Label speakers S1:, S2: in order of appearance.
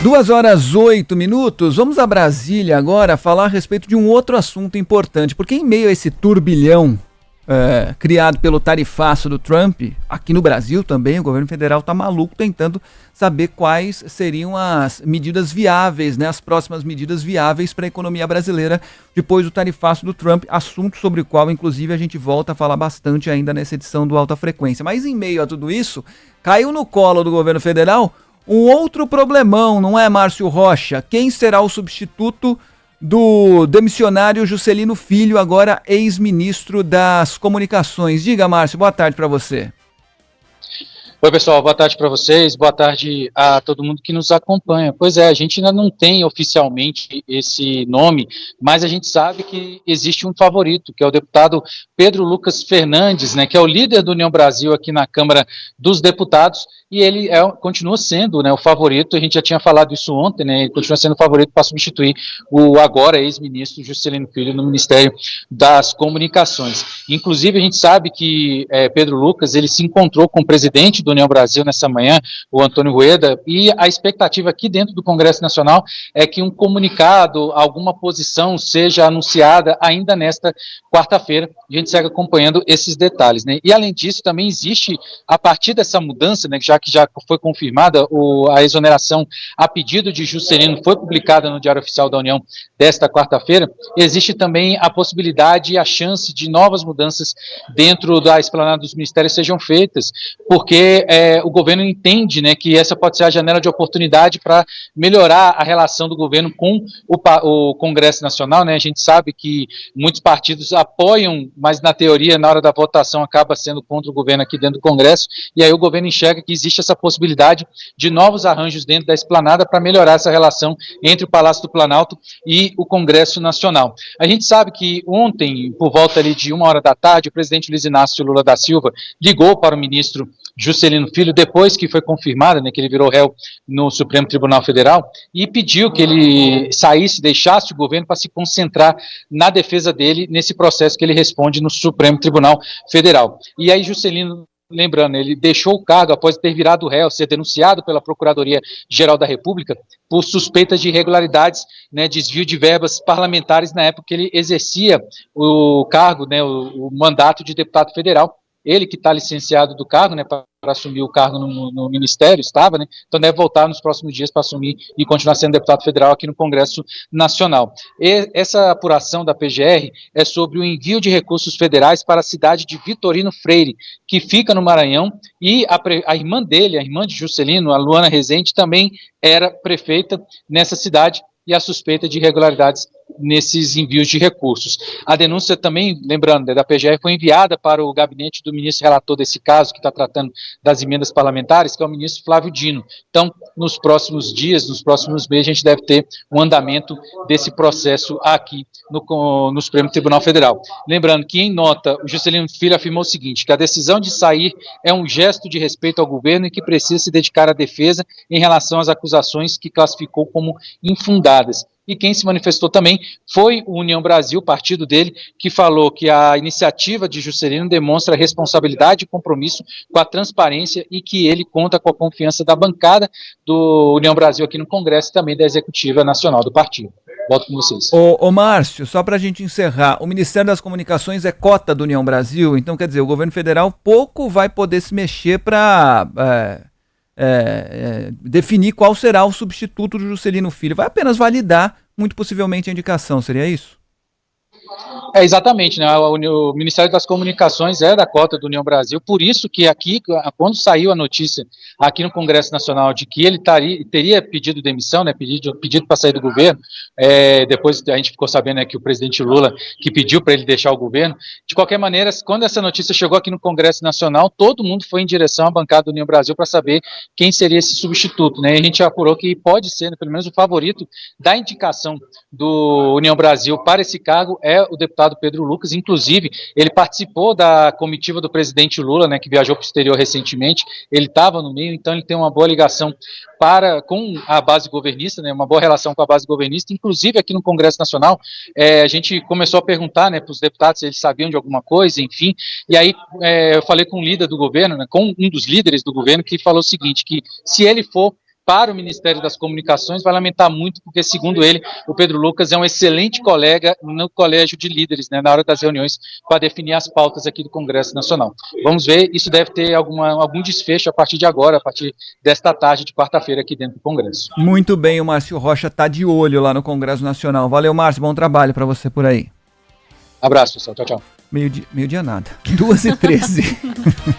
S1: 2h08. Vamos a Brasília agora falar a respeito de um outro assunto importante, porque em meio a esse turbilhão criado pelo tarifaço do Trump, aqui no Brasil também, o governo federal está maluco tentando saber quais seriam as medidas viáveis, né, as próximas medidas viáveis para a economia brasileira depois do tarifaço do Trump, assunto sobre o qual, inclusive, a gente volta a falar bastante ainda nessa edição do Alta Frequência. Mas em meio a tudo isso, caiu no colo do governo federal um outro problemão, não é, Márcio Rocha? Quem será o substituto do demissionário Juscelino Filho, agora ex-ministro das Comunicações? Diga, Márcio, boa tarde para você.
S2: Oi, pessoal, boa tarde para vocês, boa tarde a todo mundo que nos acompanha. Pois é, a gente ainda não tem oficialmente esse nome, mas a gente sabe que existe um favorito, que é o deputado Pedro Lucas Fernandes, né, que é o líder do União Brasil aqui na Câmara dos Deputados, e ele continua sendo, né, o favorito. A gente já tinha falado isso ontem, né, ele continua sendo o favorito para substituir o agora ex-ministro Juscelino Filho no Ministério das Comunicações. Inclusive, a gente sabe que Pedro Lucas, ele se encontrou com o presidente do União Brasil nessa manhã, o Antônio Rueda, e a expectativa aqui dentro do Congresso Nacional é que um comunicado, alguma posição seja anunciada ainda nesta quarta-feira. A gente segue acompanhando esses detalhes, né? E além disso, também existe, a partir dessa mudança, né, já que já foi confirmada a exoneração a pedido de Juscelino, foi publicada no Diário Oficial da União desta quarta-feira, existe também a possibilidade e a chance de novas mudanças dentro da esplanada dos ministérios sejam feitas, porque o governo entende, né, que essa pode ser a janela de oportunidade para melhorar a relação do governo com o Congresso Nacional, né? A gente sabe que muitos partidos apoiam, mas na teoria, na hora da votação, acaba sendo contra o governo aqui dentro do Congresso, e aí o governo enxerga que existe essa possibilidade de novos arranjos dentro da esplanada para melhorar essa relação entre o Palácio do Planalto e o Congresso Nacional. A gente sabe que ontem, por volta ali de 1h da tarde, o presidente Luiz Inácio Lula da Silva ligou para o ministro Juscelino Filho, depois que foi confirmado, né, que ele virou réu no Supremo Tribunal Federal, e pediu que ele saísse, deixasse o governo para se concentrar na defesa dele nesse processo que ele responde no Supremo Tribunal Federal. E aí Juscelino, lembrando, ele deixou o cargo após ter virado réu, ser denunciado pela Procuradoria-Geral da República por suspeitas de irregularidades, né, desvio de verbas parlamentares na época que ele exercia o cargo, né, o mandato de deputado federal. Ele que está licenciado do cargo, né, para assumir o cargo no Ministério, estava, né, então deve voltar nos próximos dias para assumir e continuar sendo deputado federal aqui no Congresso Nacional. Essa apuração da PGR é sobre o envio de recursos federais para a cidade de Vitorino Freire, que fica no Maranhão, e a irmã dele, a irmã de Juscelino, a Luana Rezende, também era prefeita nessa cidade, e a suspeita de irregularidades nesses envios de recursos. A denúncia também, lembrando, da PGR, foi enviada para o gabinete do ministro relator desse caso, que está tratando das emendas parlamentares, que é o ministro Flávio Dino. Então, nos próximos dias, nos próximos meses, a gente deve ter um andamento desse processo aqui no Supremo Tribunal Federal. Lembrando que, em nota, o Juscelino Filho afirmou o seguinte, que a decisão de sair é um gesto de respeito ao governo e que precisa se dedicar à defesa em relação às acusações que classificou como infundadas. E quem se manifestou também foi o União Brasil, partido dele, que falou que a iniciativa de Juscelino demonstra responsabilidade e compromisso com a transparência e que ele conta com a confiança da bancada do União Brasil aqui no Congresso e também da Executiva Nacional do partido. Volto com vocês.
S1: Ô Márcio, só para a gente encerrar, o Ministério das Comunicações é cota do União Brasil, então quer dizer, o governo federal pouco vai poder se mexer para definir qual será o substituto do Juscelino Filho. Vai apenas validar, muito possivelmente, a indicação, seria isso?
S2: Exatamente, né? O Ministério das Comunicações é da cota do União Brasil, por isso que aqui, quando saiu a notícia aqui no Congresso Nacional de que ele teria pedido demissão, né, pedido para sair do governo, depois a gente ficou sabendo, né, que o presidente Lula que pediu para ele deixar o governo. De qualquer maneira, quando essa notícia chegou aqui no Congresso Nacional, todo mundo foi em direção à bancada do União Brasil para saber quem seria esse substituto, né? E a gente apurou que pode ser, né, pelo menos o favorito da indicação do União Brasil para esse cargo é o deputado Pedro Lucas. Inclusive, ele participou da comitiva do presidente Lula, né, que viajou para o exterior recentemente. Ele estava no meio, então ele tem uma boa ligação com a base governista, né, uma boa relação com a base governista. Inclusive, aqui no Congresso Nacional, a gente começou a perguntar, né, para os deputados se eles sabiam de alguma coisa, enfim, e aí eu falei com um líder do governo, né, com um dos líderes do governo, que falou o seguinte, que se ele for para o Ministério das Comunicações, vai lamentar muito, porque, segundo ele, o Pedro Lucas é um excelente colega no colégio de líderes, né, na hora das reuniões, para definir as pautas aqui do Congresso Nacional. Vamos ver, isso deve ter algum desfecho a partir de agora, a partir desta tarde de quarta-feira aqui dentro do Congresso.
S1: Muito bem, o Márcio Rocha está de olho lá no Congresso Nacional. Valeu, Márcio, bom trabalho para você por aí.
S2: Abraço, pessoal. Tchau, tchau.
S1: Meio-dia nada. 2h13.